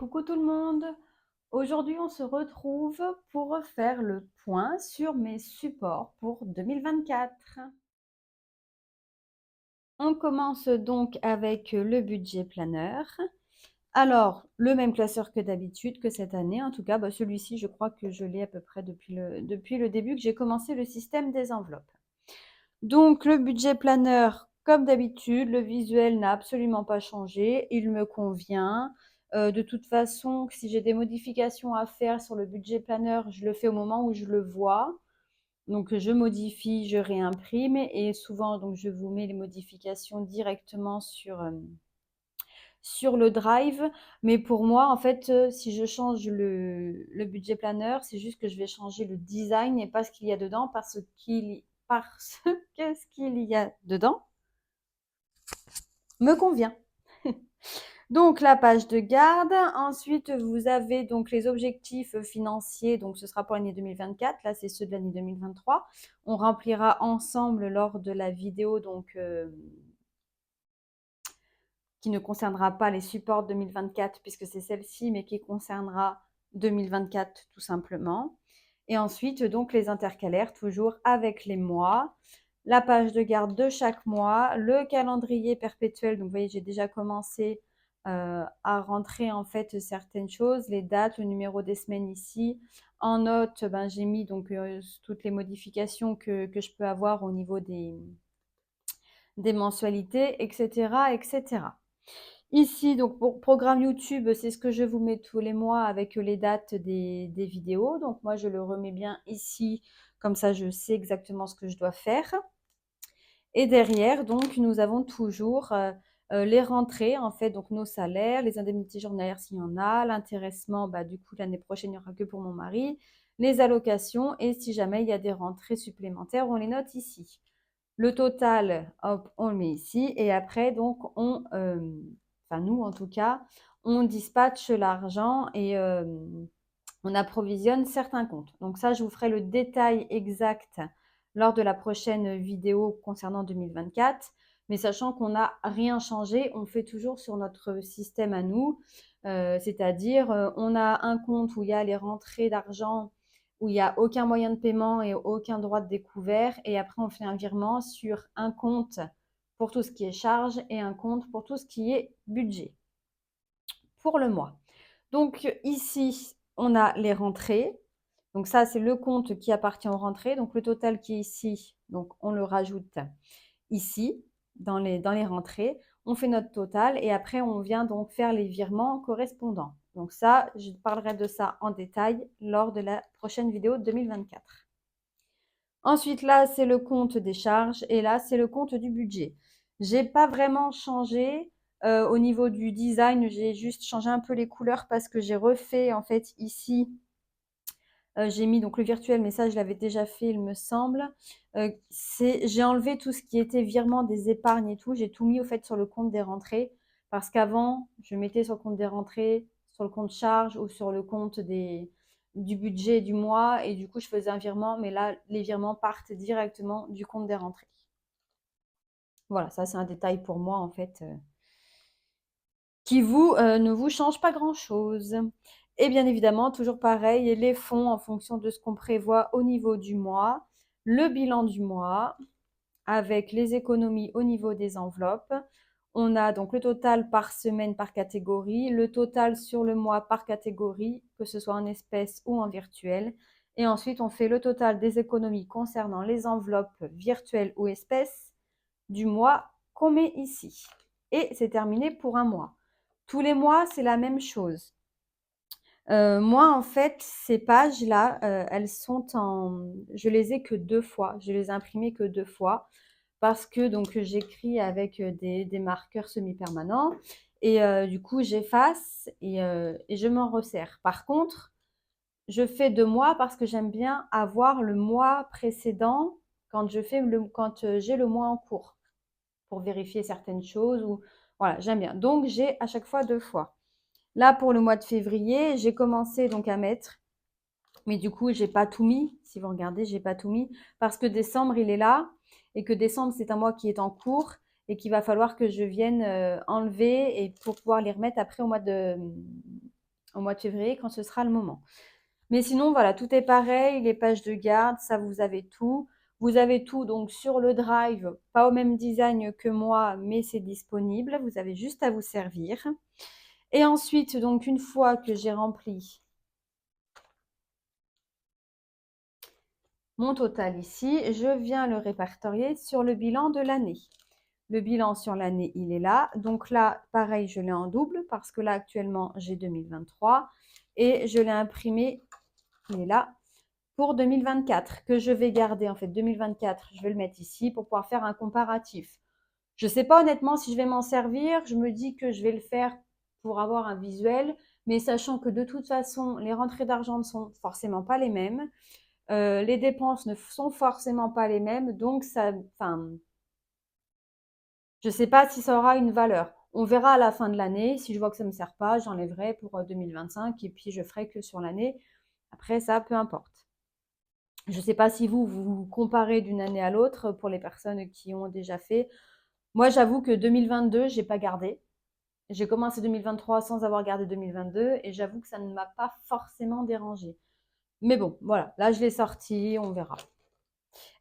Coucou tout le monde! Aujourd'hui, on se retrouve pour faire le point sur mes supports pour 2024. On commence donc avec le budget planeur. Alors, le même classeur que d'habitude, que cette année. En tout cas, celui-ci, je crois que je l'ai à peu près depuis le début que j'ai commencé le système des enveloppes. Donc, le budget planeur, comme d'habitude, le visuel n'a absolument pas changé. Il me convient. De toute façon, si j'ai des modifications à faire sur le budget planeur, je le fais au moment où je le vois. Donc, je modifie, je réimprime et souvent, donc, je vous mets les modifications directement sur le drive. Mais pour moi, en fait, si je change le budget planeur, c'est juste que je vais changer le design et pas ce qu'il y a dedans parce que ce qu'il y a dedans me convient. Donc la page de garde, ensuite vous avez donc les objectifs financiers, donc ce sera pour l'année 2024, là c'est ceux de l'année 2023. On remplira ensemble lors de la vidéo donc qui ne concernera pas les supports 2024 puisque c'est celle-ci, mais qui concernera 2024 tout simplement. Et ensuite, donc, les intercalaires, toujours avec les mois, la page de garde de chaque mois, le calendrier perpétuel. Donc, vous voyez, j'ai déjà commencé à rentrer en fait certaines choses, les dates, le numéro des semaines ici. En note, j'ai mis donc toutes les modifications que je peux avoir au niveau des mensualités, etc., etc. Ici, donc pour programme YouTube, c'est ce que je vous mets tous les mois avec les dates des vidéos. Donc moi, je le remets bien ici, comme ça je sais exactement ce que je dois faire. Et derrière, donc, nous avons toujours les rentrées, en fait, donc nos salaires, les indemnités journalières s'il y en a, l'intéressement, du coup, l'année prochaine, il n'y aura que pour mon mari, les allocations et si jamais il y a des rentrées supplémentaires, on les note ici. Le total, hop, on le met ici. Et après, donc, enfin nous en tout cas, on dispatche l'argent et on approvisionne certains comptes. Donc ça, je vous ferai le détail exact lors de la prochaine vidéo concernant 2024. Mais sachant qu'on n'a rien changé, on fait toujours sur notre système à nous. C'est-à-dire, on a un compte où il y a les rentrées d'argent, où il n'y a aucun moyen de paiement et aucun droit de découvert. Et après, on fait un virement sur un compte pour tout ce qui est charge et un compte pour tout ce qui est budget pour le mois. Donc ici, on a les rentrées. Donc ça, c'est le compte qui appartient aux rentrées. Donc le total qui est ici, donc on le rajoute ici, dans les rentrées. On fait notre total et après, on vient donc faire les virements correspondants. Donc ça, je parlerai de ça en détail lors de la prochaine vidéo de 2024. Ensuite, là, c'est le compte des charges et là, c'est le compte du budget. J'ai pas vraiment changé au niveau du design, j'ai juste changé un peu les couleurs parce que j'ai refait en fait ici, j'ai mis donc le virtuel, mais ça je l'avais déjà fait, il me semble. J'ai enlevé tout ce qui était virement des épargnes et tout, j'ai tout mis au fait sur le compte des rentrées parce qu'avant, je mettais sur le compte des rentrées, sur le compte charge ou sur le compte du budget du mois et du coup, je faisais un virement, mais là, les virements partent directement du compte des rentrées. Voilà, ça c'est un détail pour moi en fait qui ne vous change pas grand-chose. Et bien évidemment, toujours pareil, les fonds en fonction de ce qu'on prévoit au niveau du mois, le bilan du mois avec les économies au niveau des enveloppes. On a donc le total par semaine par catégorie, le total sur le mois par catégorie, que ce soit en espèces ou en virtuel. Et ensuite, on fait le total des économies concernant les enveloppes virtuelles ou espèces du mois qu'on met ici. Et c'est terminé pour un mois. Tous les mois, c'est la même chose. Moi, en fait, ces pages-là, elles sont je les ai que 2 fois. Je les ai imprimées que 2 fois parce que donc j'écris avec des marqueurs semi-permanents et du coup, j'efface et je m'en resserre. Par contre, je fais 2 mois parce que j'aime bien avoir le mois précédent quand j'ai le mois en cours pour vérifier certaines choses ou voilà, j'aime bien. Donc, j'ai à chaque fois 2 fois. Là, pour le mois de février, j'ai commencé donc à mettre, mais du coup, j'ai pas tout mis. Si vous regardez, j'ai pas tout mis parce que décembre, il est là et que décembre, c'est un mois qui est en cours et qu'il va falloir que je vienne enlever et pour pouvoir les remettre après au mois au mois de février quand ce sera le moment. Mais sinon, voilà, tout est pareil, les pages de garde, ça vous avez tout. Vous avez tout donc sur le Drive, pas au même design que moi, mais c'est disponible. Vous avez juste à vous servir. Et ensuite, donc une fois que j'ai rempli mon total ici, je viens le répertorier sur le bilan de l'année. Le bilan sur l'année, il est là. Donc là, pareil, je l'ai en double parce que là, actuellement, j'ai 2023 et je l'ai imprimé, il est là, pour 2024 que je vais garder. En fait, 2024, je vais le mettre ici pour pouvoir faire un comparatif. Je ne sais pas honnêtement si je vais m'en servir. Je me dis que je vais le faire pour avoir un visuel, mais sachant que de toute façon, les rentrées d'argent ne sont forcément pas les mêmes. Les dépenses ne sont forcément pas les mêmes. Donc, ça, enfin, je ne sais pas si ça aura une valeur. On verra à la fin de l'année. Si je vois que ça ne me sert pas, j'enlèverai pour 2025 et puis je ferai que sur l'année. Après, ça, peu importe. Je ne sais pas si vous comparez d'une année à l'autre pour les personnes qui ont déjà fait. Moi, j'avoue que 2022, je n'ai pas gardé. J'ai commencé 2023 sans avoir gardé 2022 et j'avoue que ça ne m'a pas forcément dérangé. Mais bon, voilà, là, je l'ai sorti, on verra.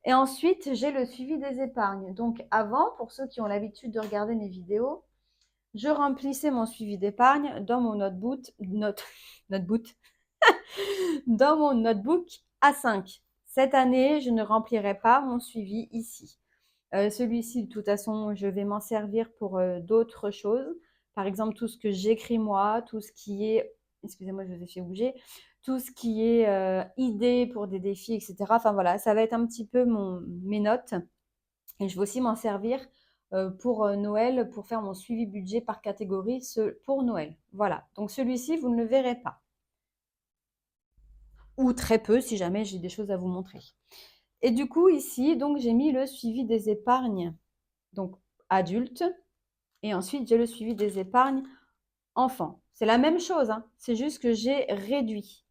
Et ensuite, j'ai le suivi des épargnes. Donc avant, pour ceux qui ont l'habitude de regarder mes vidéos, je remplissais mon suivi d'épargne dans mon dans mon notebook A5. Cette année, je ne remplirai pas mon suivi ici. Celui-ci, de toute façon, je vais m'en servir pour d'autres choses. Par exemple, tout ce que j'écris moi, tout ce qui est, excusez-moi, je vous ai fait bouger, tout ce qui est idées pour des défis, etc. Enfin voilà, ça va être un petit peu mes notes. Et je vais aussi m'en servir pour Noël, pour faire mon suivi budget par catégorie pour Noël. Voilà, donc celui-ci, vous ne le verrez pas. Ou très peu, si jamais j'ai des choses à vous montrer. Et du coup, ici, donc j'ai mis le suivi des épargnes, donc adultes. Et ensuite, j'ai le suivi des épargnes enfants. C'est la même chose, hein, c'est juste que j'ai réduit.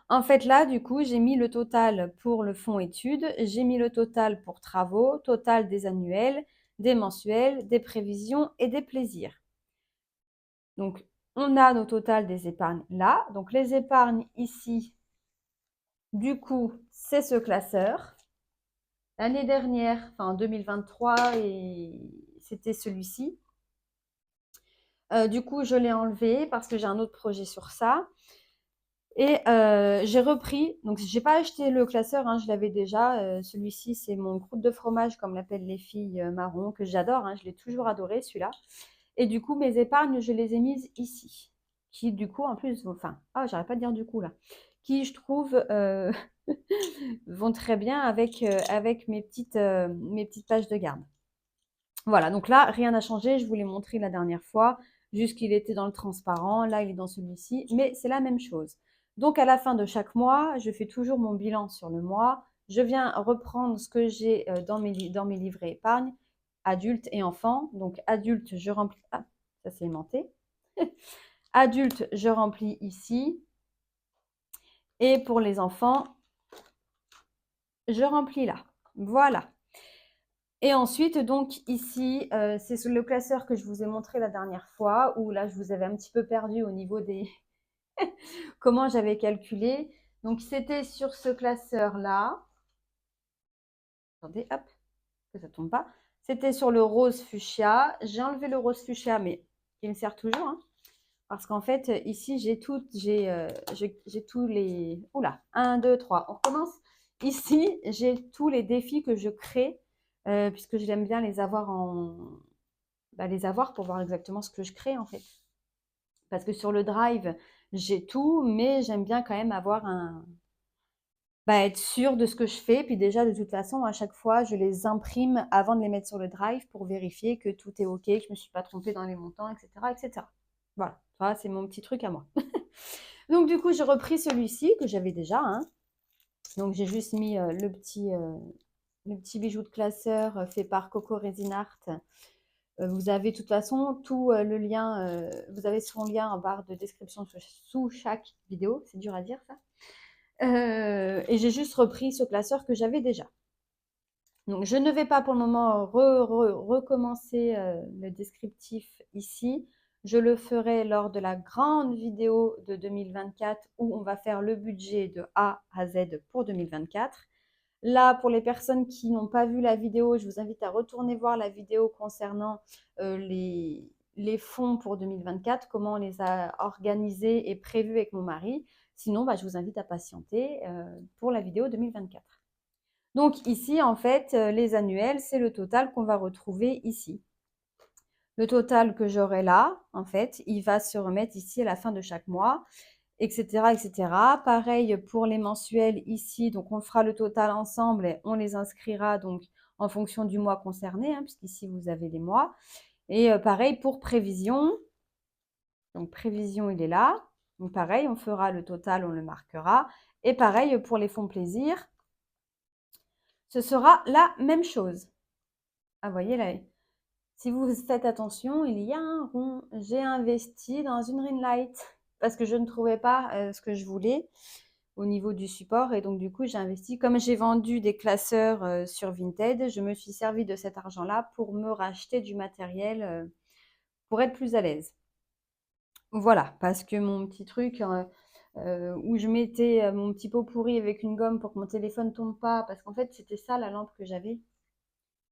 En fait, là, du coup, j'ai mis le total pour le fonds études, j'ai mis le total pour travaux, total des annuels, des mensuels, des prévisions et des plaisirs. Donc, on a nos totals des épargnes là. Donc, les épargnes ici, du coup, c'est ce classeur. L'année dernière, enfin en 2023, c'était celui-ci. Du coup, je l'ai enlevé parce que j'ai un autre projet sur ça. Et j'ai repris, donc j'ai pas acheté le classeur, hein, je l'avais déjà. Celui-ci, c'est mon croûte de fromage, comme l'appellent les filles marron, que j'adore, hein, je l'ai toujours adoré celui-là. Et du coup, mes épargnes, je les ai mises ici. Qui, du coup, en plus, enfin, j'arrête pas de dire du coup là, qui, je trouve, vont très bien avec mes petites pages de garde. Voilà, donc là, rien n'a changé. Je vous l'ai montré la dernière fois, juste qu'il était dans le transparent. Là, il est dans celui-ci, mais c'est la même chose. Donc, à la fin de chaque mois, je fais toujours mon bilan sur le mois. Je viens reprendre ce que j'ai dans mes livrets épargne, adultes et enfants. Donc, adulte, je remplis. Ah, ça c'est aimanté. Adulte, je remplis ici. Et pour les enfants, je remplis là. Voilà. Et ensuite, donc ici, c'est le classeur que je vous ai montré la dernière fois, où là, je vous avais un petit peu perdu au niveau des comment j'avais calculé. Donc, c'était sur ce classeur-là. Attendez, hop, que ça tombe pas. C'était sur le rose fuchsia. J'ai enlevé le rose fuchsia, mais il me sert toujours, hein, parce qu'en fait, ici, j'ai tous les... Oula, 1, 2, 3, on recommence. Ici, j'ai tous les défis que je crée, puisque j'aime bien les avoir les avoir pour voir exactement ce que je crée, en fait. Parce que sur le Drive, j'ai tout, mais j'aime bien quand même avoir être sûre de ce que je fais. Puis déjà, de toute façon, à chaque fois, je les imprime avant de les mettre sur le Drive pour vérifier que tout est OK, que je ne me suis pas trompée dans les montants, etc., etc. Voilà, ça, c'est mon petit truc à moi. Donc, du coup, j'ai repris celui-ci que j'avais déjà, hein. Donc, j'ai juste mis le petit bijou de classeur fait par Coco Resin Art. Vous avez de toute façon tout le lien, vous avez son lien en barre de description sous chaque vidéo. C'est dur à dire ça. Et j'ai juste repris ce classeur que j'avais déjà. Donc, je ne vais pas pour le moment recommencer le descriptif ici. Je le ferai lors de la grande vidéo de 2024 où on va faire le budget de A à Z pour 2024. Là, pour les personnes qui n'ont pas vu la vidéo, je vous invite à retourner voir la vidéo concernant les fonds pour 2024, comment on les a organisés et prévus avec mon mari. Sinon, je vous invite à patienter pour la vidéo 2024. Donc ici, en fait, les annuels, c'est le total qu'on va retrouver ici. Le total que j'aurai là, en fait, il va se remettre ici à la fin de chaque mois, etc., etc. Pareil pour les mensuels ici, donc on fera le total ensemble et on les inscrira donc en fonction du mois concerné, hein, puisqu'ici vous avez les mois. Et pareil pour prévision. Donc prévision, il est là. Donc pareil, on fera le total, on le marquera. Et pareil pour les fonds plaisir, ce sera la même chose. Ah, vous voyez là, si vous faites attention, il y a un rond. J'ai investi dans une ring light parce que je ne trouvais pas ce que je voulais au niveau du support. Et donc, du coup, j'ai investi. Comme j'ai vendu des classeurs sur Vinted, je me suis servi de cet argent-là pour me racheter du matériel pour être plus à l'aise. Voilà, parce que mon petit truc où je mettais mon petit pot pourri avec une gomme pour que mon téléphone ne tombe pas, parce qu'en fait, c'était ça la lampe que j'avais,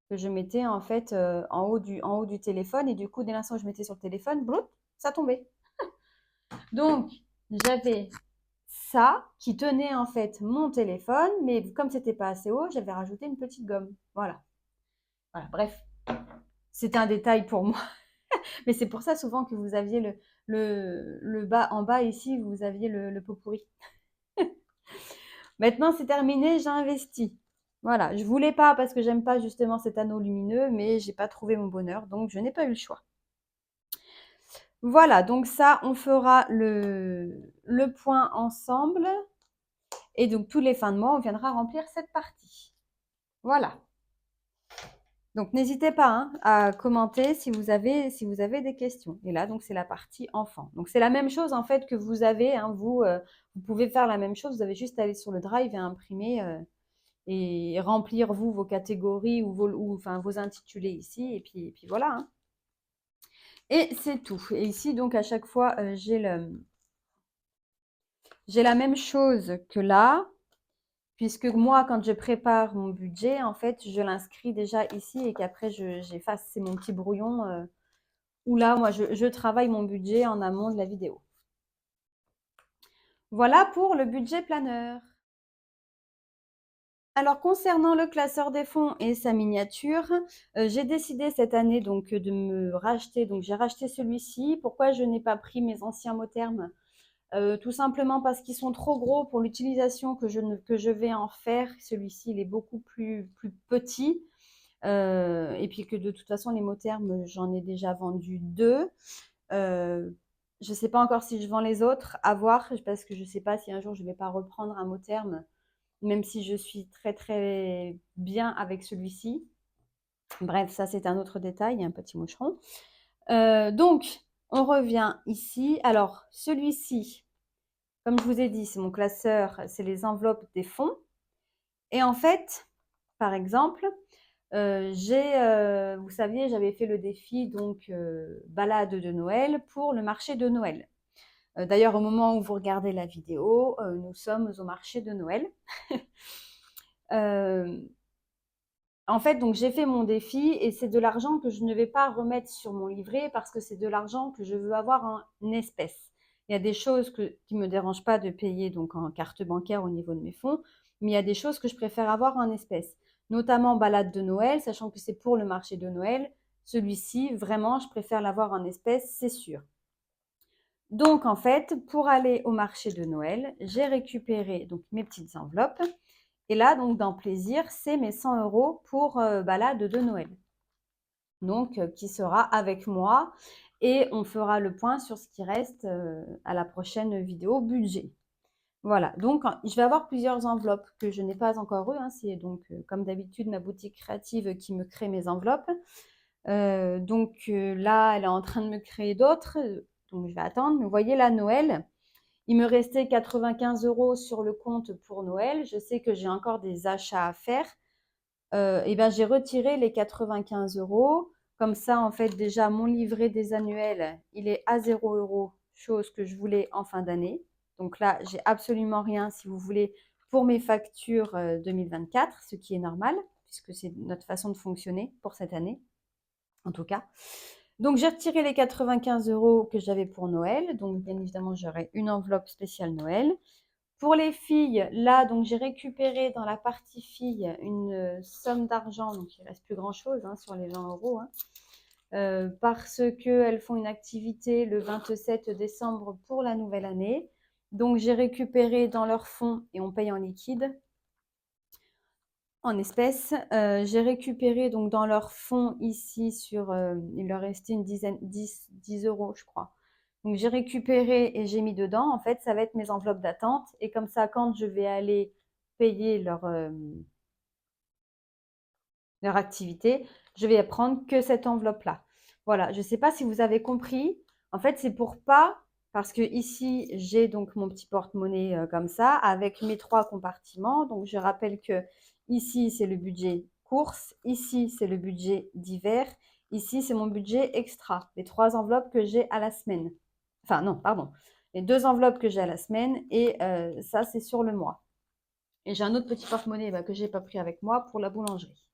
que je mettais en fait en haut du téléphone. Et du coup, dès l'instant où je mettais sur le téléphone, bloup, ça tombait. Donc, j'avais ça qui tenait en fait mon téléphone, mais comme c'était pas assez haut, j'avais rajouté une petite gomme. Voilà. Voilà, bref, c'était un détail pour moi. Mais c'est pour ça souvent que vous aviez le bas en bas ici, vous aviez le pot pourri. Maintenant, c'est terminé, j'ai investi. Voilà, je voulais pas parce que j'aime pas justement cet anneau lumineux, mais j'ai pas trouvé mon bonheur, donc je n'ai pas eu le choix. Voilà, donc ça, on fera le point ensemble. Et donc, tous les fins de mois, on viendra remplir cette partie. Voilà. Donc, n'hésitez pas hein, à commenter si vous avez des questions. Et là, donc, c'est la partie enfant. Donc, c'est la même chose, en fait, que vous avez. Hein, vous pouvez faire la même chose. Vous avez juste à aller sur le drive et imprimer et remplir, vous, vos catégories ou vos intitulés ici. Et puis voilà. Hein. Et c'est tout. Et ici, donc, à chaque fois, j'ai la même chose que là. Puisque moi, quand je prépare mon budget, en fait, je l'inscris déjà ici et qu'après, j'efface. C'est mon petit brouillon où là, moi, je travaille mon budget en amont de la vidéo. Voilà pour le budget planeur. Alors, concernant le classeur des fonds et sa miniature, j'ai décidé cette année donc de me racheter. Donc, j'ai racheté celui-ci. Pourquoi je n'ai pas pris mes anciens mots termes tout simplement parce qu'ils sont trop gros pour l'utilisation que je vais en faire. Celui-ci, il est beaucoup plus petit. Et puis que de toute façon, les mots termes, j'en ai déjà vendu 2. Je ne sais pas encore si je vends les autres, à voir, parce que je ne sais pas si un jour je ne vais pas reprendre un mot terme, même si je suis très très bien avec celui-ci. Bref, ça c'est un autre détail, un petit moucheron. Donc, on revient ici. Alors, celui-ci, comme je vous ai dit, c'est mon classeur, c'est les enveloppes des fonds. Et en fait, par exemple, vous saviez, j'avais fait le défi donc balade de Noël pour le marché de Noël. D'ailleurs, au moment où vous regardez la vidéo, nous sommes au marché de Noël. En fait, donc j'ai fait mon défi et c'est de l'argent que je ne vais pas remettre sur mon livret parce que c'est de l'argent que je veux avoir en espèces. Il y a des choses qui ne me dérangent pas de payer donc en carte bancaire au niveau de mes fonds, mais il y a des choses que je préfère avoir en espèces, notamment balade de Noël, sachant que c'est pour le marché de Noël. Celui-ci, vraiment, je préfère l'avoir en espèces, c'est sûr. Donc, en fait, pour aller au marché de Noël, j'ai récupéré donc mes petites enveloppes. Et là, donc, dans Plaisir, c'est mes 100 € pour balade de Noël. Donc, qui sera avec moi. Et on fera le point sur ce qui reste à la prochaine vidéo budget. Voilà, donc je vais avoir plusieurs enveloppes que je n'ai pas encore eues. Hein. C'est donc, comme d'habitude, ma boutique créative qui me crée mes enveloppes. Donc là, elle est en train de me créer d'autres. Donc, je vais attendre. Mais vous voyez, là, Noël, il me restait 95 € sur le compte pour Noël. Je sais que j'ai encore des achats à faire. Et ben, j'ai retiré les 95 €. Comme ça, en fait, déjà, mon livret des annuels, il est à 0 €, chose que je voulais en fin d'année. Donc là, j'ai absolument rien, si vous voulez, pour mes factures 2024, ce qui est normal, puisque c'est notre façon de fonctionner pour cette année, en tout cas. Donc, j'ai retiré les 95 € que j'avais pour Noël. Donc, bien évidemment, j'aurai une enveloppe spéciale Noël. Pour les filles, là, donc j'ai récupéré dans la partie filles une somme d'argent, donc il ne reste plus grand-chose sur les 20 €, parce qu'elles font une activité le 27 décembre pour la nouvelle année. Donc, j'ai récupéré dans leur fonds et on paye en liquide, en espèces. J'ai récupéré donc dans leur fonds ici il leur restait une dizaine, 10 € je crois. Donc j'ai récupéré et j'ai mis dedans. En fait, ça va être mes enveloppes d'attente. Et comme ça, quand je vais aller payer leur activité, je vais prendre que cette enveloppe-là. Voilà, je ne sais pas si vous avez compris. En fait, c'est pour pas, parce que ici, j'ai donc mon petit porte-monnaie comme ça, avec mes 3 compartiments. Donc, je rappelle que ici, c'est le budget course, ici, c'est le budget d'hiver, ici, c'est mon budget extra, les 3 enveloppes que j'ai à la semaine. Enfin, non, pardon, les 2 enveloppes que j'ai à la semaine et ça, c'est sur le mois. Et j'ai un autre petit porte-monnaie que je n'ai pas pris avec moi pour la boulangerie.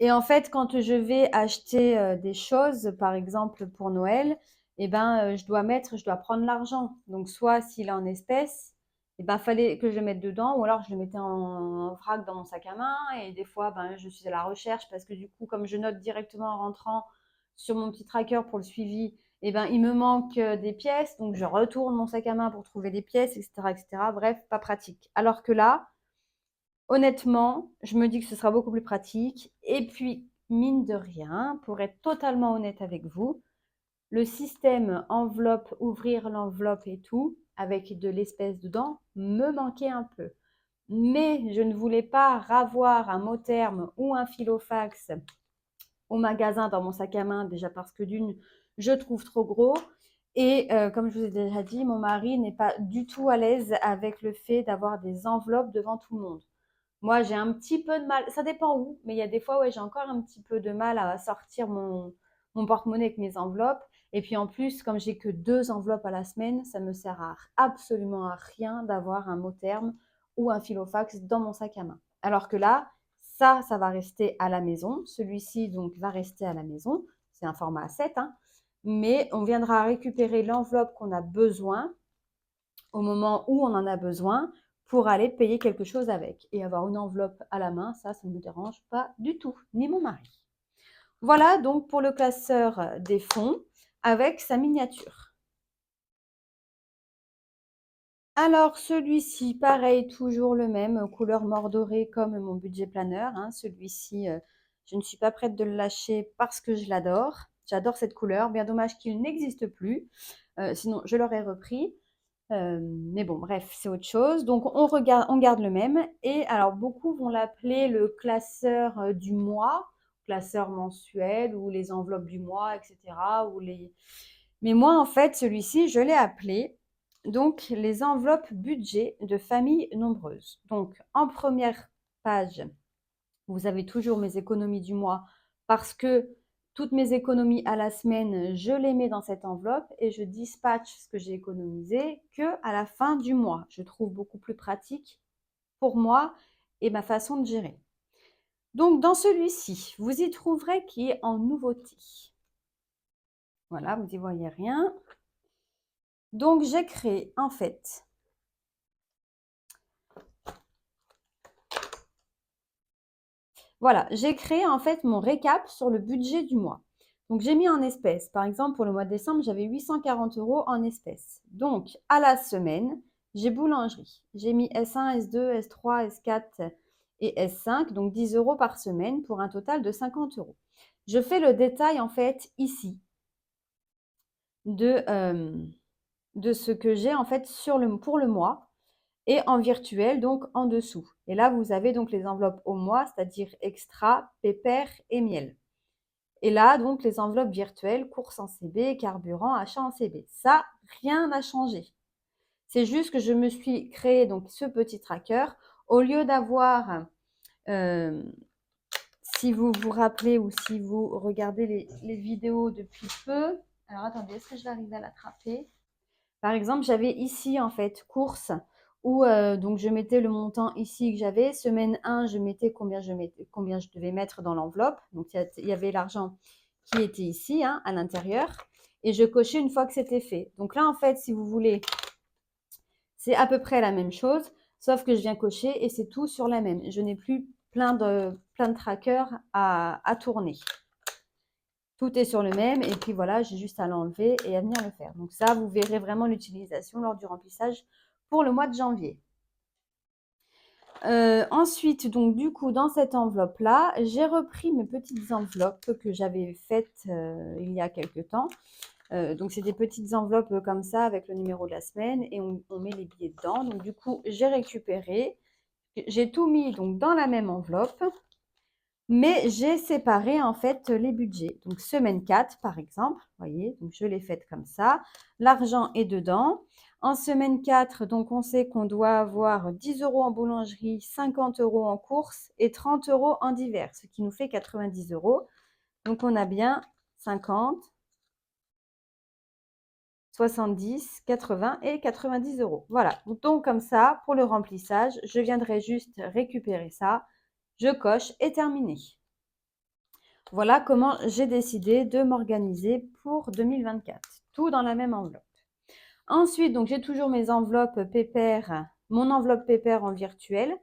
Et en fait, quand je vais acheter des choses, par exemple pour Noël, eh ben, je dois prendre l'argent. Donc, soit s'il est en espèces, eh ben, fallait que je le mette dedans, ou alors je le mettais en vrac dans mon sac à main. Et des fois, ben, je suis à la recherche parce que du coup, comme je note directement en rentrant sur mon petit tracker pour le suivi, eh ben, il me manque des pièces. Donc, je retourne mon sac à main pour trouver des pièces, etc., etc. Bref, pas pratique. Alors que là, honnêtement, je me dis que ce sera beaucoup plus pratique. Et puis, mine de rien, pour être totalement honnête avec vous, le système enveloppe, ouvrir l'enveloppe et tout, avec de l'espèce dedans, me manquait un peu. Mais je ne voulais pas ravoir un mot terme ou un filofax au magasin dans mon sac à main, déjà parce que d'une, je trouve trop gros. Et comme je vous ai déjà dit, mon mari n'est pas du tout à l'aise avec le fait d'avoir des enveloppes devant tout le monde. Moi, j'ai un petit peu de mal, ça dépend où, mais il y a des fois où j'ai encore un petit peu de mal à sortir mon porte-monnaie avec mes enveloppes. Et puis en plus, comme j'ai que 2 enveloppes à la semaine, ça me sert absolument à rien d'avoir un mot terme ou un filofax dans mon sac à main. Alors que là, ça va rester à la maison. Celui-ci, donc, va rester à la maison. C'est un format A7, mais on viendra récupérer l'enveloppe qu'on a besoin au moment où on en a besoin pour aller payer quelque chose avec. Et avoir une enveloppe à la main, ça ne me dérange pas du tout, ni mon mari. Voilà donc pour le classeur des fonds avec sa miniature. Alors celui-ci, pareil, toujours le même, couleur mordorée comme mon budget planeur. Celui-ci, je ne suis pas prête de le lâcher parce que je l'adore. J'adore cette couleur, bien dommage qu'il n'existe plus. Sinon, je l'aurais repris. Mais bon, bref, c'est autre chose. Donc, on garde le même. Et alors, beaucoup vont l'appeler le classeur du mois, classeur mensuel ou les enveloppes du mois, etc. Mais moi, en fait, celui-ci, je l'ai appelé donc les enveloppes budget de famille nombreuse. Donc, en première page, vous avez toujours mes économies du mois parce que toutes mes économies à la semaine, je les mets dans cette enveloppe et je dispatche ce que j'ai économisé que à la fin du mois. Je trouve beaucoup plus pratique pour moi et ma façon de gérer. Donc, dans celui-ci, vous y trouverez qui est en nouveauté. Voilà, vous n'y voyez rien. Donc, j'ai créé en fait voilà, j'ai créé en fait mon récap sur le budget du mois. Donc, j'ai mis en espèces. Par exemple, pour le mois de décembre, j'avais 840 € en espèces. Donc, à la semaine, j'ai boulangerie. J'ai mis S1, S2, S3, S4 et S5, donc 10 € par semaine pour un total de 50 €. Je fais le détail en fait ici de ce que j'ai en fait pour le mois et en virtuel, donc en dessous. Et là, vous avez donc les enveloppes au mois, c'est-à-dire extra, pépère et miel. Et là, donc, les enveloppes virtuelles, courses en CB, carburant, achat en CB. Ça, rien n'a changé. C'est juste que je me suis créé donc ce petit tracker. Au lieu d'avoir 6 si vous vous rappelez ou si vous regardez les vidéos depuis peu, alors attendez, est-ce que je vais arriver à l'attraper? Par exemple, j'avais ici en fait course où donc je mettais le montant ici que j'avais. Semaine 1, je mettais combien je devais mettre dans l'enveloppe. Donc il y avait l'argent qui était ici hein, à l'intérieur et je cochais une fois que c'était fait. Donc là en fait, si vous voulez, c'est à peu près la même chose, sauf que je viens cocher et c'est tout sur la même. Je n'ai plus plein de trackers à tourner. Tout est sur le même et puis voilà, j'ai juste à l'enlever et à venir le faire. Donc ça, vous verrez vraiment l'utilisation lors du remplissage pour le mois de janvier. Ensuite, donc du coup, dans cette enveloppe-là, j'ai repris mes petites enveloppes que j'avais faites il y a quelques temps. Donc c'est des petites enveloppes comme ça avec le numéro de la semaine et on met les billets dedans. Donc du coup, j'ai récupéré, j'ai tout mis donc dans la même enveloppe. Mais j'ai séparé en fait les budgets. Donc semaine 4 par exemple, vous voyez, donc je l'ai faite comme ça. L'argent est dedans. En semaine 4, donc on sait qu'on doit avoir 10 € en boulangerie, 50 € en courses et 30 € en divers, ce qui nous fait 90 €. Donc on a bien 50, 70, 80 et 90 €. Voilà, donc comme ça, pour le remplissage, je viendrai juste récupérer ça. Je coche et terminé. Voilà comment j'ai décidé de m'organiser pour 2024. Tout dans la même enveloppe. Ensuite, donc j'ai toujours mes enveloppes Pépère, mon enveloppe Pépère en virtuel.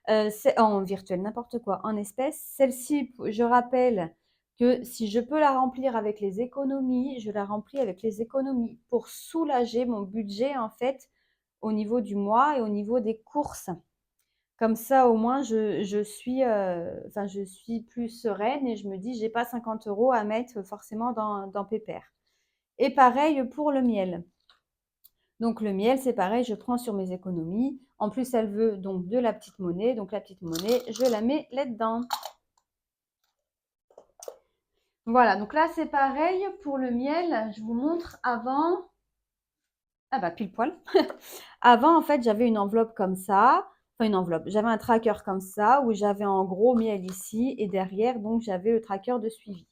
En virtuel, n'importe quoi, en espèces. Celle-ci, je rappelle que si je peux la remplir avec les économies, je la remplis avec les économies pour soulager mon budget en fait au niveau du mois et au niveau des courses. Comme ça, au moins, je suis plus sereine et je me dis, j'ai pas 50 € à mettre forcément dans Pépère. Et pareil pour le miel. Donc le miel, c'est pareil, je prends sur mes économies. En plus, elle veut donc de la petite monnaie. Donc la petite monnaie, je la mets là-dedans. Voilà, donc là, c'est pareil pour le miel. Je vous montre avant. Ah bah, pile poil. Avant, en fait, j'avais une enveloppe comme ça. Enfin, une enveloppe. J'avais un tracker comme ça où j'avais en gros miel ici et derrière, donc, j'avais le tracker de suivi.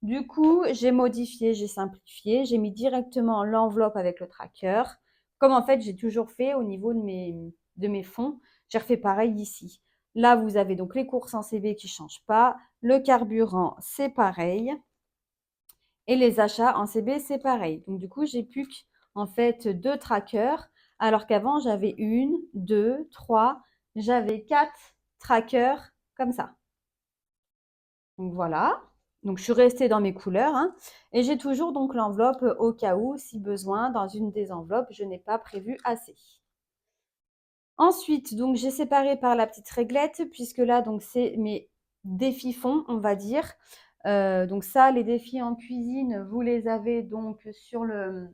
Du coup, j'ai modifié, j'ai simplifié. J'ai mis directement l'enveloppe avec le tracker. Comme en fait, j'ai toujours fait au niveau de mes fonds. J'ai refait pareil ici. Là, vous avez donc les courses en CB qui ne changent pas. Le carburant, c'est pareil. Et les achats en CB, c'est pareil. Donc, du coup, j'ai plus qu'en fait 2 trackers, alors qu'avant, j'avais 1, 2, 3, j'avais 4 trackers comme ça. Donc, voilà. Donc, je suis restée dans mes couleurs. Hein, et j'ai toujours donc l'enveloppe au cas où, si besoin, dans une des enveloppes, je n'ai pas prévu assez. Ensuite, donc, j'ai séparé par la petite réglette, puisque là, donc, c'est mes défis fonds, on va dire. Donc ça, les défis en cuisine, vous les avez donc sur le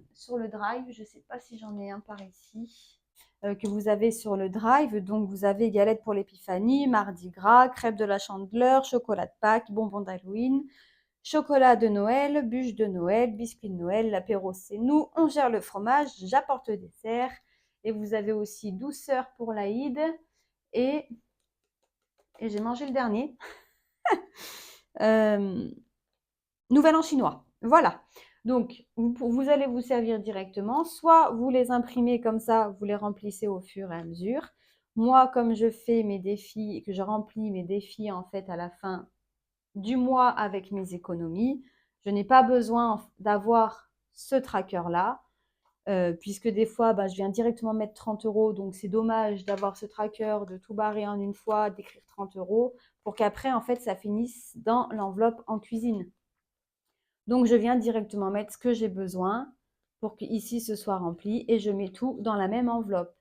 drive. Je ne sais pas si j'en ai un par ici. Que vous avez sur le drive. Donc vous avez galette pour l'épiphanie, mardi gras, crêpes de la Chandeleur, chocolat de Pâques, bonbons d'Halloween, chocolat de Noël, bûche de Noël, biscuit de Noël, l'apéro c'est nous, on gère le fromage, j'apporte le dessert. Et vous avez aussi douceur pour l'Aïd et j'ai mangé le dernier. Nouvel An chinois. Voilà. Donc, vous allez vous servir directement. Soit vous les imprimez comme ça, vous les remplissez au fur et à mesure. Moi, comme je fais mes défis et que je remplis mes défis en fait à la fin du mois avec mes économies, je n'ai pas besoin d'avoir ce tracker-là. Puisque des fois, je viens directement mettre 30 €. Donc, c'est dommage d'avoir ce tracker, de tout barrer en une fois, d'écrire 30 € pour qu'après, en fait, ça finisse dans l'enveloppe en cuisine. Donc, je viens directement mettre ce que j'ai besoin pour qu'ici, ce soit rempli et je mets tout dans la même enveloppe.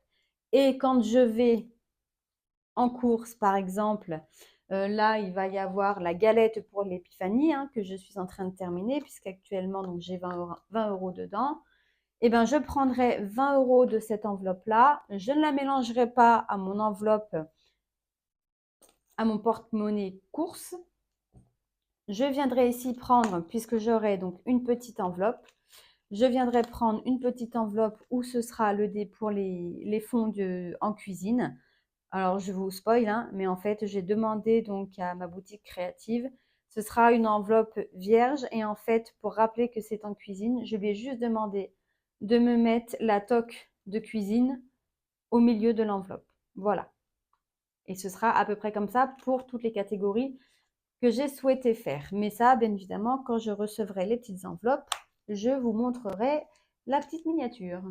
Et quand je vais en course, par exemple, là, il va y avoir la galette pour l'épiphanie hein, que je suis en train de terminer puisqu'actuellement, donc j'ai 20 € dedans. Eh bien, je prendrai 20 € de cette enveloppe-là. Je ne la mélangerai pas à mon enveloppe, à mon porte-monnaie course. Je viendrai ici prendre, puisque j'aurai donc une petite enveloppe, je viendrai prendre une petite enveloppe où ce sera le dé pour les fonds en cuisine. Alors, je vous spoil, hein, mais en fait, j'ai demandé donc à ma boutique créative, ce sera une enveloppe vierge. Et en fait, pour rappeler que c'est en cuisine, je lui ai juste demandé de me mettre la toque de cuisine au milieu de l'enveloppe. Voilà. Et ce sera à peu près comme ça pour toutes les catégories que j'ai souhaité faire. Mais ça, bien évidemment, quand je recevrai les petites enveloppes, je vous montrerai la petite miniature.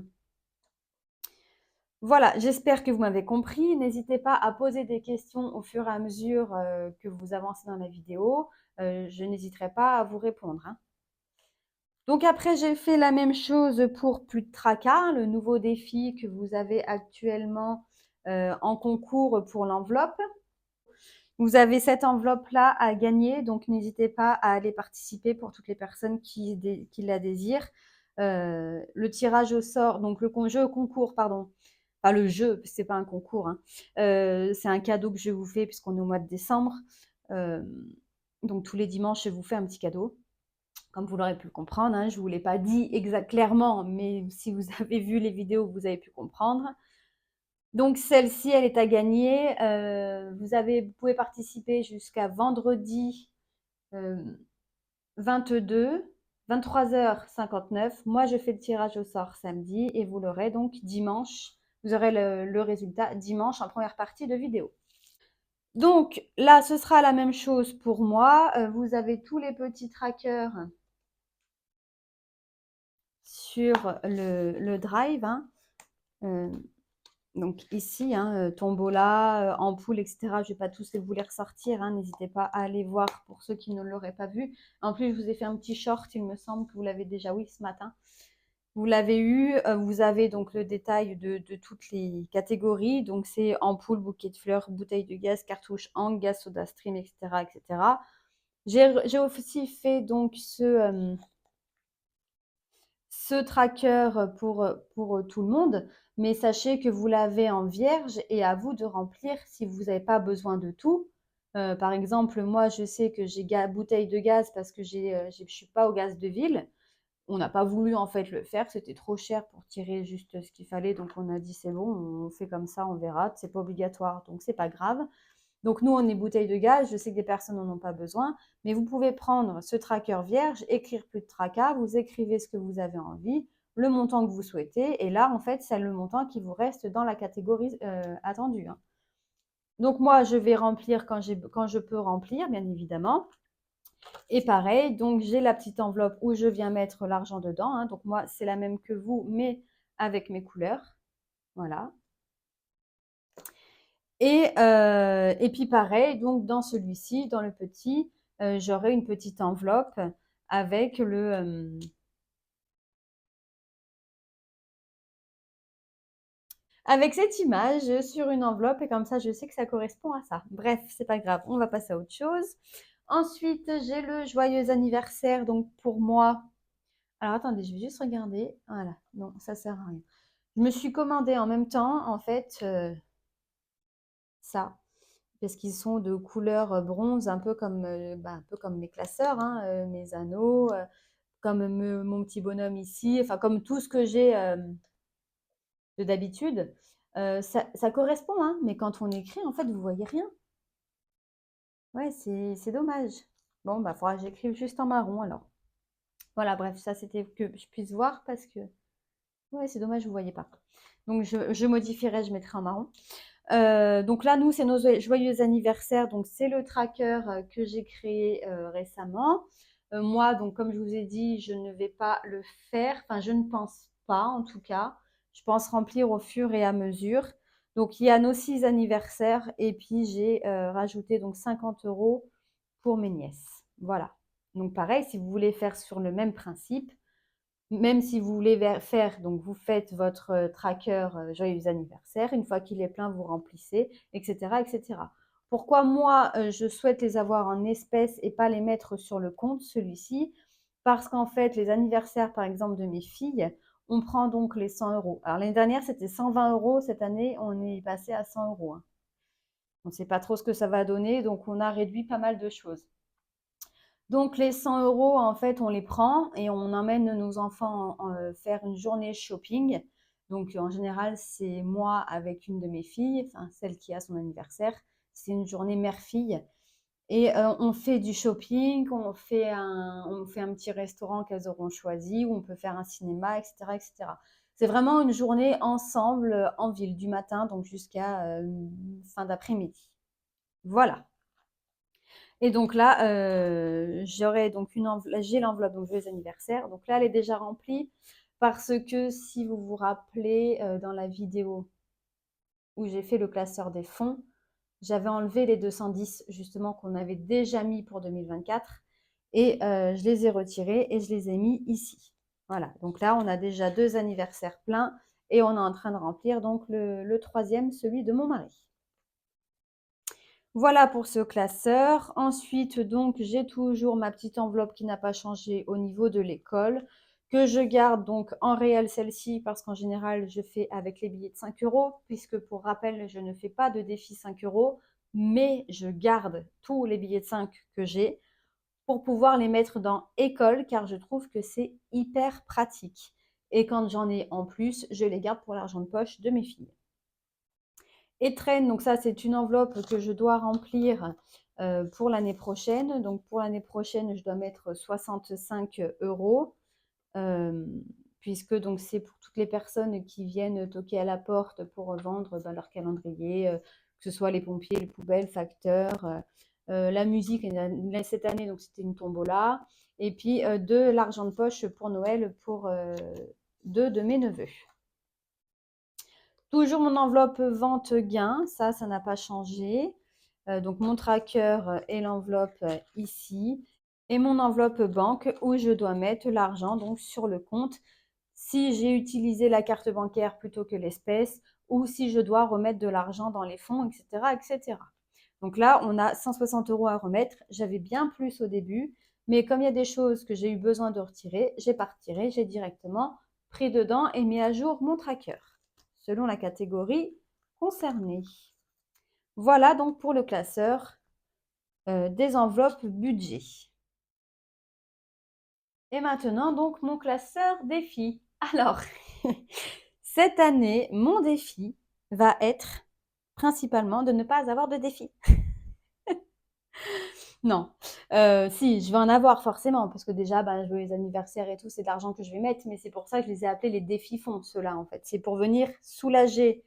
Voilà, j'espère que vous m'avez compris. N'hésitez pas à poser des questions au fur et à mesure que vous avancez dans la vidéo. Je n'hésiterai pas à vous répondre, hein. Donc après, j'ai fait la même chose pour Plus de tracas, le nouveau défi que vous avez actuellement en concours pour l'enveloppe. Vous avez cette enveloppe-là à gagner, donc n'hésitez pas à aller participer pour toutes les personnes qui la désirent. Le tirage au sort, donc le jeu concours, pardon, pas le jeu, c'est pas un concours, hein. C'est un cadeau que je vous fais puisqu'on est au mois de décembre. Euh, donc tous les dimanches, je vous fais un petit cadeau. Comme vous l'aurez pu le comprendre, hein, je ne vous l'ai pas dit clairement, mais si vous avez vu les vidéos, vous avez pu comprendre. Donc celle-ci, elle est à gagner. Vous pouvez participer jusqu'à vendredi 22, 23h59. Moi, je fais le tirage au sort samedi et vous l'aurez donc dimanche. Vous aurez le résultat dimanche en première partie de vidéo. Donc là, ce sera la même chose pour moi. Vous avez tous les petits trackers sur le drive, hein. Donc ici, hein, tombola, ampoule, etc. Je ne vais pas tous vous les ressortir, hein. N'hésitez pas à aller voir pour ceux qui ne l'auraient pas vu. En plus, je vous ai fait un petit short, il me semble que vous l'avez déjà, oui, ce matin. Vous l'avez eu, vous avez donc le détail de toutes les catégories. Donc c'est ampoule, bouquet de fleurs, bouteille de gaz, cartouche, hang, gaz, soda stream, etc. etc. J'ai aussi fait donc ce tracker pour tout le monde, mais sachez que vous l'avez en vierge et à vous de remplir si vous n'avez pas besoin de tout. Par exemple, moi, je sais que j'ai bouteille de gaz parce que je ne suis pas au gaz de ville. On n'a pas voulu en fait le faire, c'était trop cher pour tirer juste ce qu'il fallait, donc on a dit c'est bon, on fait comme ça, on verra, c'est pas obligatoire, donc c'est pas grave. Donc nous, on est bouteille de gaz, je sais que des personnes n'en ont pas besoin, mais vous pouvez prendre ce tracker vierge, écrire plus de tracas, vous écrivez ce que vous avez envie, le montant que vous souhaitez, et là, en fait, c'est le montant qui vous reste dans la catégorie attendue, hein. Donc moi, je vais remplir quand je peux remplir, bien évidemment. Et pareil, donc j'ai la petite enveloppe où je viens mettre l'argent dedans, hein. Donc moi, c'est la même que vous, mais avec mes couleurs. Voilà. Et puis pareil, donc dans celui-ci, dans le petit, j'aurai une petite enveloppe avec avec cette image sur une enveloppe et comme ça, je sais que ça correspond à ça. Bref, c'est pas grave, on va passer à autre chose. Ensuite, j'ai le joyeux anniversaire, donc pour moi. Alors attendez, je vais juste regarder. Voilà, non, ça sert à rien. Je me suis commandé en même temps, en fait, ça. Parce qu'ils sont de couleur bronze, un peu comme mes classeurs, hein, mes anneaux, comme mon petit bonhomme ici, enfin comme tout ce que j'ai de d'habitude. Ça correspond, hein, mais quand on écrit, en fait, vous voyez rien. Ouais, c'est dommage. Bon, bah, faudra que j'écrive juste en marron alors. Voilà, bref, ça c'était que je puisse voir parce que, ouais, c'est dommage, vous ne voyez pas. Donc je modifierai, je mettrai en marron. Donc là, nous, c'est nos joyeux anniversaires. Donc, c'est le tracker que j'ai créé récemment. Moi, donc, comme je vous ai dit, je ne vais pas le faire. Enfin, je ne pense pas, en tout cas. Je pense remplir au fur et à mesure. Donc, il y a nos 6 anniversaires. Et puis, j'ai rajouté donc 50 € pour mes nièces. Voilà. Donc, pareil, si vous voulez faire sur le même principe, même si vous voulez faire, donc vous faites votre tracker joyeux anniversaire, une fois qu'il est plein, vous remplissez, etc., etc. Pourquoi moi, je souhaite les avoir en espèces et pas les mettre sur le compte, celui-ci? Parce qu'en fait, les anniversaires, par exemple, de mes filles, on prend donc les 100 €. Alors l'année dernière, c'était 120 €. Cette année, on est passé à 100 €, hein. On ne sait pas trop ce que ça va donner, donc on a réduit pas mal de choses. Donc les 100 €, en fait, on les prend et on emmène nos enfants faire une journée shopping. Donc, en général, c'est moi avec une de mes filles, enfin celle qui a son anniversaire. C'est une journée mère-fille. Et on fait du shopping, on fait un petit restaurant qu'elles auront choisi, ou on peut faire un cinéma, etc., etc. C'est vraiment une journée ensemble en ville, du matin donc jusqu'à fin d'après-midi. Voilà. Et donc là, j'aurai donc j'ai l'enveloppe donc joyeux anniversaire. Donc là, elle est déjà remplie parce que si vous vous rappelez dans la vidéo où j'ai fait le classeur des fonds, j'avais enlevé les 210 justement qu'on avait déjà mis pour 2024 et je les ai retirés et je les ai mis ici. Voilà, donc là on a déjà 2 anniversaires pleins et on est en train de remplir donc le troisième, celui de mon mari. Voilà pour ce classeur. Ensuite, donc, j'ai toujours ma petite enveloppe qui n'a pas changé au niveau de l'école, que je garde donc en réel celle-ci parce qu'en général, je fais avec les billets de 5 euros, puisque pour rappel, je ne fais pas de défi 5 euros, mais je garde tous les billets de 5 que j'ai pour pouvoir les mettre dans école, car je trouve que c'est hyper pratique. Et quand j'en ai en plus, je les garde pour l'argent de poche de mes filles. Et traîne, donc ça c'est une enveloppe que je dois remplir pour l'année prochaine. Donc pour l'année prochaine, je dois mettre 65 euros, puisque donc c'est pour toutes les personnes qui viennent toquer à la porte pour vendre leur calendrier, que ce soit les pompiers, les poubelles, facteurs, la musique. Cette année, donc c'était une tombola. Et puis de l'argent de poche pour Noël pour deux de mes neveux. Toujours mon enveloppe vente gain, ça n'a pas changé. Donc mon tracker et l'enveloppe ici. Et mon enveloppe banque où je dois mettre l'argent donc sur le compte si j'ai utilisé la carte bancaire plutôt que l'espèce ou si je dois remettre de l'argent dans les fonds, etc., etc. Donc là, on a 160 euros à remettre. J'avais bien plus au début, mais comme il y a des choses que j'ai eu besoin de retirer, j'ai pas retiré, j'ai directement pris dedans et mis à jour mon tracker selon la catégorie concernée. Voilà donc pour le classeur des enveloppes budget. Et maintenant donc mon classeur défi. Alors, cette année, mon défi va être principalement de ne pas avoir de défi. Non, si, je vais en avoir forcément, parce que déjà, joyeux anniversaire et tout, c'est de l'argent que je vais mettre, mais c'est pour ça que je les ai appelés les défis fonds, ceux-là, en fait. C'est pour venir soulager,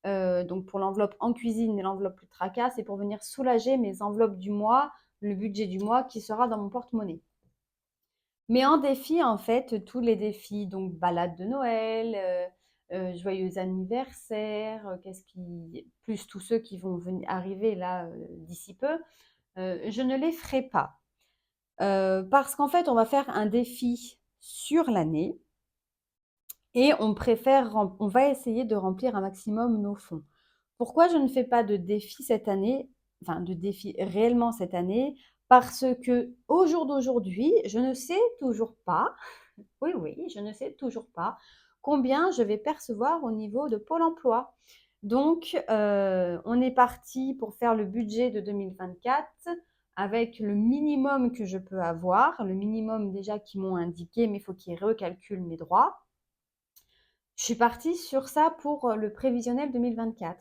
donc pour l'enveloppe en cuisine et l'enveloppe plus tracas, c'est pour venir soulager mes enveloppes du mois, le budget du mois qui sera dans mon porte-monnaie. Mais en défi, en fait, tous les défis, donc balade de Noël, joyeux anniversaire, plus tous ceux qui vont arriver là d'ici peu, je ne les ferai pas. Parce qu'en fait, on va faire un défi sur l'année et on va essayer de remplir un maximum nos fonds. Pourquoi je ne fais pas de défi cette année, enfin de défi réellement cette année? Parce que au jour d'aujourd'hui, je ne sais toujours pas, oui, oui, je ne sais toujours pas combien je vais percevoir au niveau de Pôle emploi. Donc, on est parti pour faire le budget de 2024 avec le minimum que je peux avoir, le minimum déjà qu'ils m'ont indiqué, mais il faut qu'ils recalculent mes droits. Je suis partie sur ça pour le prévisionnel 2024.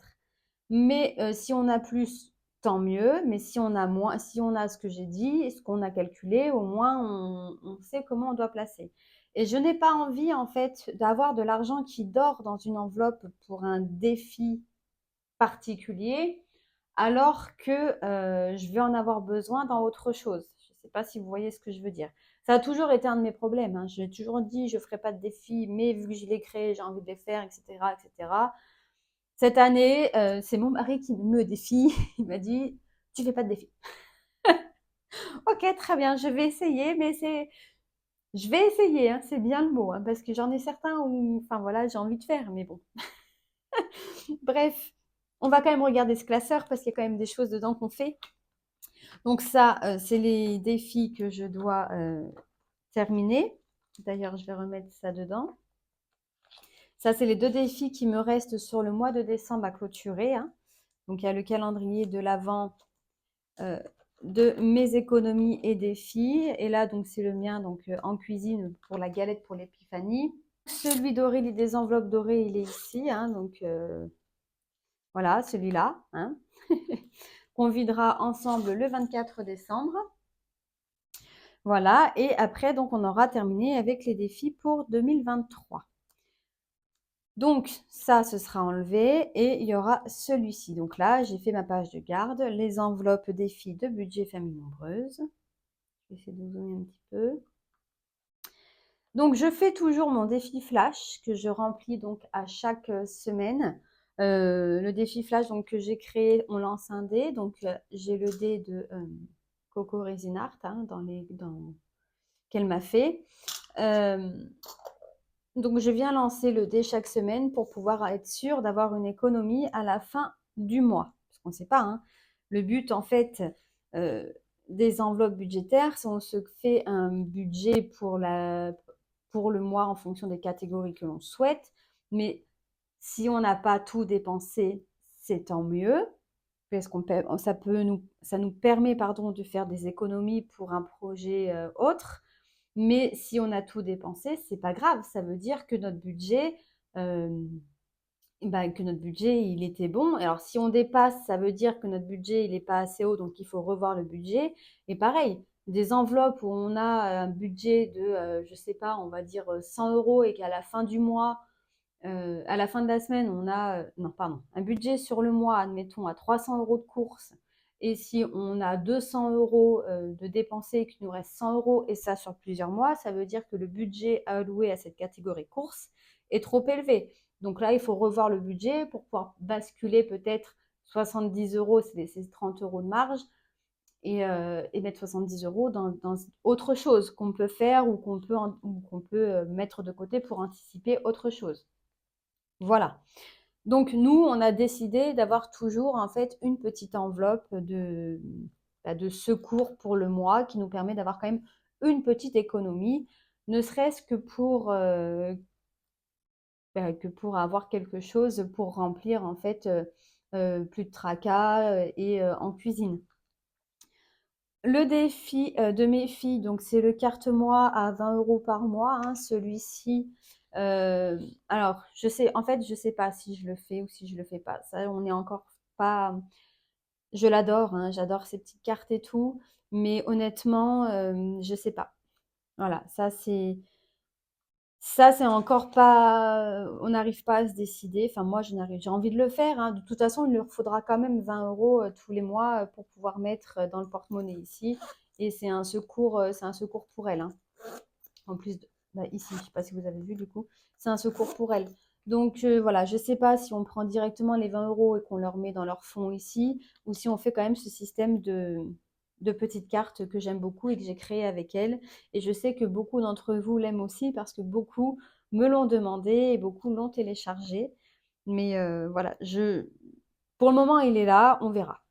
Mais si on a plus, tant mieux. Mais si on a moins, si on a ce que j'ai dit, ce qu'on a calculé, au moins on sait comment on doit placer. Et je n'ai pas envie en fait d'avoir de l'argent qui dort dans une enveloppe pour un défi particulier, alors que je vais en avoir besoin dans autre chose. Je ne sais pas si vous voyez ce que je veux dire. Ça a toujours été un de mes problèmes, hein. J'ai toujours dit je ne ferai pas de défi, mais vu que je l'ai créé, j'ai envie de les faire, etc., etc. Cette année, c'est mon mari qui me défie. Il m'a dit tu fais pas de défi. Ok, très bien, je vais essayer, mais je vais essayer, hein, c'est bien le mot, hein, parce que j'en ai certains où, enfin voilà, j'ai envie de faire, mais bon. Bref, on va quand même regarder ce classeur parce qu'il y a quand même des choses dedans qu'on fait. Donc ça, c'est les défis que je dois terminer. D'ailleurs, je vais remettre ça dedans. Ça, c'est les 2 défis qui me restent sur le mois de décembre à clôturer, hein. Donc, il y a le calendrier de l'Avent de mes économies et défis. Et là, donc, c'est le mien donc en cuisine pour la galette pour l'épiphanie. celui doré, des enveloppes dorées, il est ici, hein, donc voilà, celui-là, hein, qu'on videra ensemble le 24 décembre. Voilà, et après, donc, on aura terminé avec les défis pour 2023. Donc, ça, ce sera enlevé et il y aura celui-ci. Donc là, j'ai fait ma page de garde, les enveloppes défis de budget famille nombreuse. Je vais essayer de zoomer un petit peu. Donc, je fais toujours mon défi flash que je remplis donc à chaque semaine. Le défi flash donc, que j'ai créé, on lance un dé. Donc, j'ai le dé de Coco Resin Art hein, qu'elle m'a fait. Donc, je viens lancer le dé chaque semaine pour pouvoir être sûre d'avoir une économie à la fin du mois. Parce qu'on ne sait pas. Hein. Le but, en fait, des enveloppes budgétaires, c'est on se fait un budget pour le mois en fonction des catégories que l'on souhaite. Mais si on n'a pas tout dépensé, c'est tant mieux. Parce ça nous permet de faire des économies pour un projet autre. Mais si on a tout dépensé, c'est pas grave. Ça veut dire que notre budget, il était bon. Alors, si on dépasse, ça veut dire que notre budget, il n'est pas assez haut, donc il faut revoir le budget. Et pareil, des enveloppes où on a un budget de, je sais pas, on va dire 100 euros et qu'à la fin du mois, à la fin de la semaine, on a, non, pardon, un budget sur le mois, admettons, à 300 euros de course. Et si on a 200 euros de dépensés et qu'il nous reste 100 euros, et ça sur plusieurs mois, ça veut dire que le budget alloué à cette catégorie course est trop élevé. Donc là, il faut revoir le budget pour pouvoir basculer peut-être 70 euros, c'est 30 euros de marge, et mettre 70 euros dans autre chose qu'on peut faire ou qu'on peut mettre de côté pour anticiper autre chose. Voilà. Donc nous, on a décidé d'avoir toujours en fait une petite enveloppe de secours pour le mois qui nous permet d'avoir quand même une petite économie, ne serait-ce que pour avoir quelque chose pour remplir en fait plus de tracas et en cuisine. Le défi de mes filles, donc c'est le carte-moi à 20 euros par mois. Hein, celui-ci, alors je sais pas si je le fais ou si je le fais pas. Ça, on n'est encore pas. Je l'adore, hein, j'adore ces petites cartes et tout, mais honnêtement, je sais pas. Voilà, ça, c'est encore pas. On n'arrive pas à se décider. Enfin, moi, j'ai envie de le faire. Hein. De toute façon, il leur faudra quand même 20 euros tous les mois pour pouvoir mettre dans le porte-monnaie ici. Et c'est un secours pour elles. Hein. En plus, ici, je ne sais pas si vous avez vu du coup, c'est un secours pour elles. Donc voilà, je ne sais pas si on prend directement les 20 euros et qu'on leur met dans leur fonds ici, ou si on fait quand même ce système de petites cartes que j'aime beaucoup et que j'ai créé avec elles. Et je sais que beaucoup d'entre vous l'aiment aussi parce que beaucoup me l'ont demandé et beaucoup l'ont téléchargé. Mais voilà, pour le moment, il est là, on verra.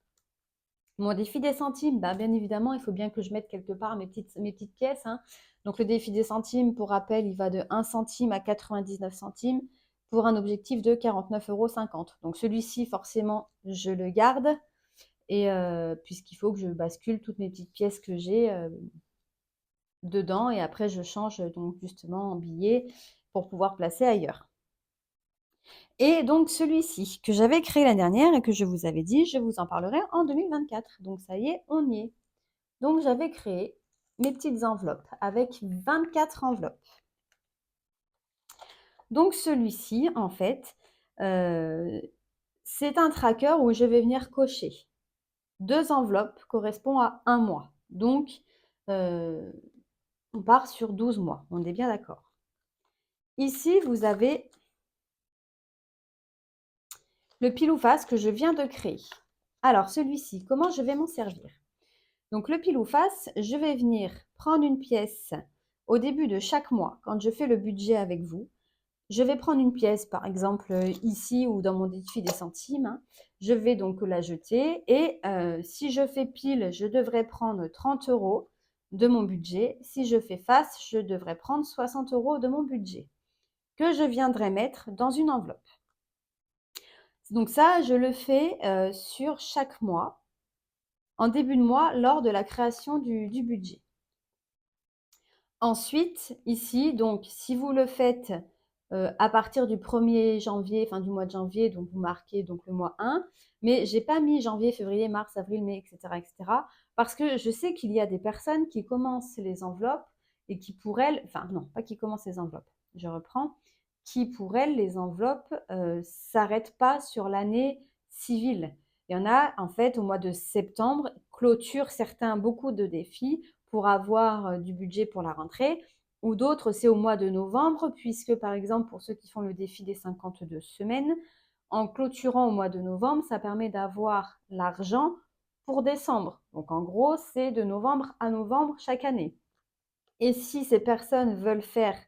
Mon défi des centimes, bien évidemment, il faut bien que je mette quelque part mes petites pièces. Hein. Donc, le défi des centimes, pour rappel, il va de 1 centime à 99 centimes pour un objectif de 49,50 €. Donc, celui-ci, forcément, je le garde. Et puisqu'il faut que je bascule toutes mes petites pièces que j'ai dedans. Et après, je change donc justement en billets pour pouvoir placer ailleurs. Et donc celui-ci que j'avais créé l'année dernière et que je vous avais dit, je vous en parlerai en 2024. Donc ça y est, on y est. Donc j'avais créé mes petites enveloppes avec 24 enveloppes. Donc celui-ci, en fait, c'est un tracker où je vais venir cocher. 2 enveloppes correspondent à 1 mois. Donc, on part sur 12 mois. On est bien d'accord. Ici, vous avez le pile ou face que je viens de créer. Alors, celui-ci, comment je vais m'en servir? Donc, le pile ou face, je vais venir prendre une pièce au début de chaque mois, quand je fais le budget avec vous. Je vais prendre une pièce, par exemple ici ou dans mon défi des centimes. Hein. Je vais donc la jeter et si je fais pile, je devrais prendre 30 euros de mon budget. Si je fais face, je devrais prendre 60 euros de mon budget que je viendrai mettre dans une enveloppe. Donc ça, je le fais sur chaque mois, en début de mois, lors de la création du budget. Ensuite, ici, donc, si vous le faites à partir du 1er janvier, fin du mois de janvier, donc vous marquez donc le mois 1, mais j'ai pas mis janvier, février, mars, avril, mai, etc., parce que je sais qu'il y a des personnes qui commencent les enveloppes et qui pour elles, enfin non, pas qui commencent les enveloppes, je reprends, qui pour elles, les enveloppes s'arrêtent pas sur l'année civile. Il y en a, en fait, au mois de septembre, clôturent beaucoup de défis pour avoir du budget pour la rentrée, ou d'autres, c'est au mois de novembre, puisque par exemple, pour ceux qui font le défi des 52 semaines, en clôturant au mois de novembre, ça permet d'avoir l'argent pour décembre. Donc en gros, c'est de novembre à novembre chaque année. Et si ces personnes veulent faire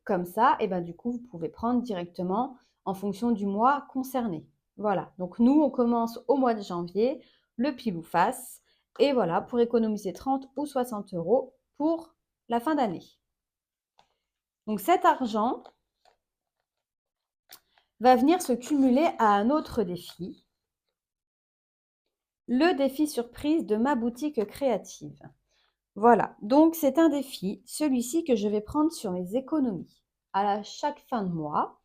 comme ça, et ben du coup, vous pouvez prendre directement en fonction du mois concerné. Voilà, donc nous, on commence au mois de janvier, le pile ou face, et voilà, pour économiser 30 ou 60 euros pour la fin d'année. Donc cet argent va venir se cumuler à un autre défi, le défi surprise de ma boutique créative. Voilà, donc c'est un défi, celui-ci que je vais prendre sur mes économies. À chaque fin de mois,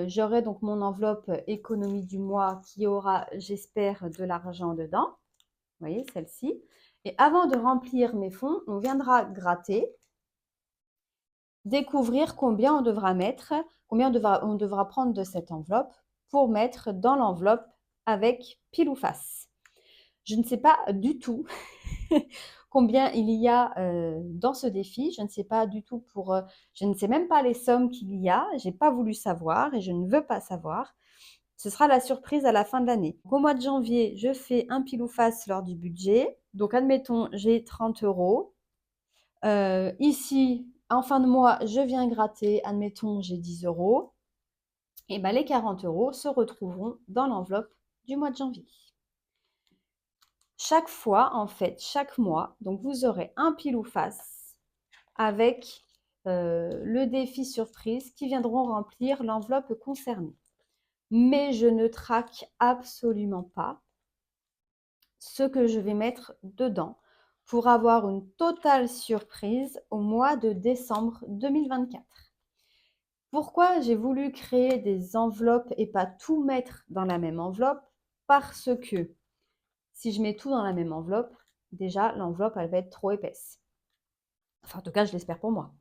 j'aurai donc mon enveloppe économie du mois qui aura, j'espère, de l'argent dedans. Vous voyez, celle-ci. Et avant de remplir mes fonds, on viendra gratter, découvrir combien on devra mettre, combien on devra prendre de cette enveloppe pour mettre dans l'enveloppe avec pile ou face. Je ne sais pas du tout combien il y a dans ce défi. Je ne sais pas du tout je ne sais même pas les sommes qu'il y a. J'ai pas voulu savoir et je ne veux pas savoir. Ce sera la surprise à la fin de l'année. Au mois de janvier, je fais un pile ou face lors du budget. Donc, admettons, j'ai 30 euros. Ici, en fin de mois, je viens gratter. Admettons, j'ai 10 euros. Et ben, les 40 euros se retrouveront dans l'enveloppe du mois de janvier. Chaque fois, en fait, chaque mois, donc vous aurez un pile ou face avec le défi surprise qui viendront remplir l'enveloppe concernée. Mais je ne traque absolument pas ce que je vais mettre dedans pour avoir une totale surprise au mois de décembre 2024. Pourquoi j'ai voulu créer des enveloppes et pas tout mettre dans la même enveloppe? Parce que si je mets tout dans la même enveloppe, déjà l'enveloppe elle va être trop épaisse. Enfin en tout cas je l'espère pour moi.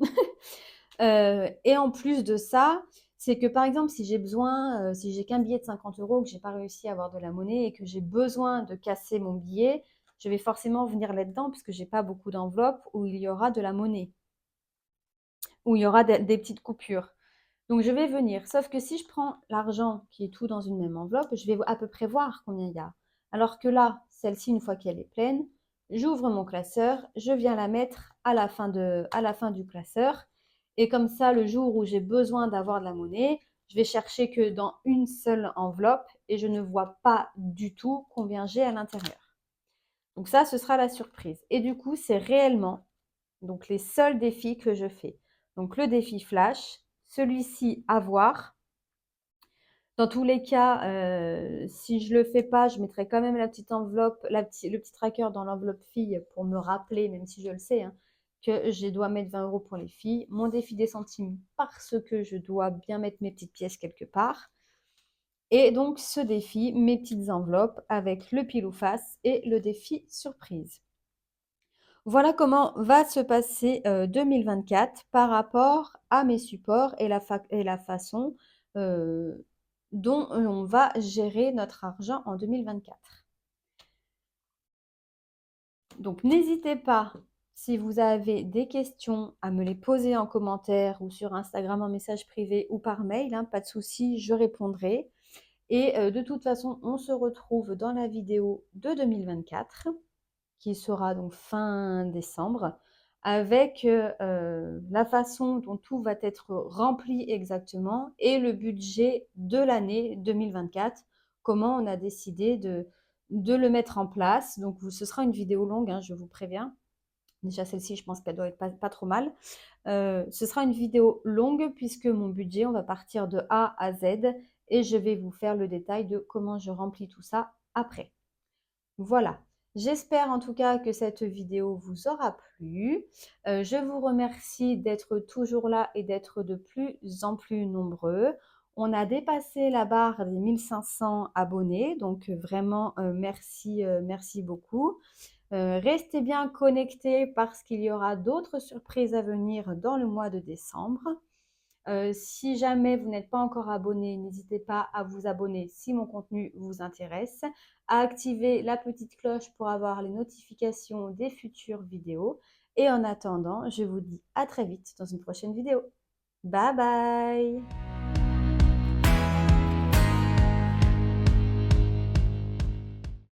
Et en plus de ça, c'est que par exemple si j'ai besoin, si j'ai qu'un billet de 50 euros, que j'ai pas réussi à avoir de la monnaie et que j'ai besoin de casser mon billet, je vais forcément venir là-dedans puisque j'ai pas beaucoup d'enveloppes où il y aura de la monnaie, où il y aura des petites coupures. Donc je vais venir, sauf que si je prends l'argent qui est tout dans une même enveloppe, je vais à peu près voir combien il y a. Alors que là, celle-ci, une fois qu'elle est pleine, j'ouvre mon classeur, je viens la mettre à la fin du classeur. Et comme ça, le jour où j'ai besoin d'avoir de la monnaie, je vais chercher que dans une seule enveloppe et je ne vois pas du tout combien j'ai à l'intérieur. Donc ça, ce sera la surprise. Et du coup, c'est réellement donc les seuls défis que je fais. Donc le défi flash, celui-ci à voir. Dans tous les cas, si je le fais pas, je mettrai quand même la petite enveloppe, le petit tracker dans l'enveloppe fille pour me rappeler, même si je le sais, hein, que je dois mettre 20 euros pour les filles. Mon défi des centimes parce que je dois bien mettre mes petites pièces quelque part. Et donc ce défi, mes petites enveloppes avec le pile ou face et le défi surprise. Voilà comment va se passer 2024 par rapport à mes supports et la façon dont on va gérer notre argent en 2024. Donc n'hésitez pas, si vous avez des questions, à me les poser en commentaire ou sur Instagram en message privé ou par mail, hein, pas de souci, je répondrai. Et de toute façon, on se retrouve dans la vidéo de 2024 qui sera donc fin décembre, avec la façon dont tout va être rempli exactement et le budget de l'année 2024, comment on a décidé de le mettre en place. Donc ce sera une vidéo longue, hein, je vous préviens. Déjà celle-ci, je pense qu'elle doit être pas trop mal. Ce sera une vidéo longue puisque mon budget, on va partir de A à Z et je vais vous faire le détail de comment je remplis tout ça après. Voilà. J'espère en tout cas que cette vidéo vous aura plu. Je vous remercie d'être toujours là et d'être de plus en plus nombreux. On a dépassé la barre des 1500 abonnés, donc vraiment merci, merci beaucoup. Restez bien connectés parce qu'il y aura d'autres surprises à venir dans le mois de décembre. Si jamais vous n'êtes pas encore abonné, n'hésitez pas à vous abonner si mon contenu vous intéresse, à activer la petite cloche pour avoir les notifications des futures vidéos. Et en attendant, je vous dis à très vite dans une prochaine vidéo. Bye bye!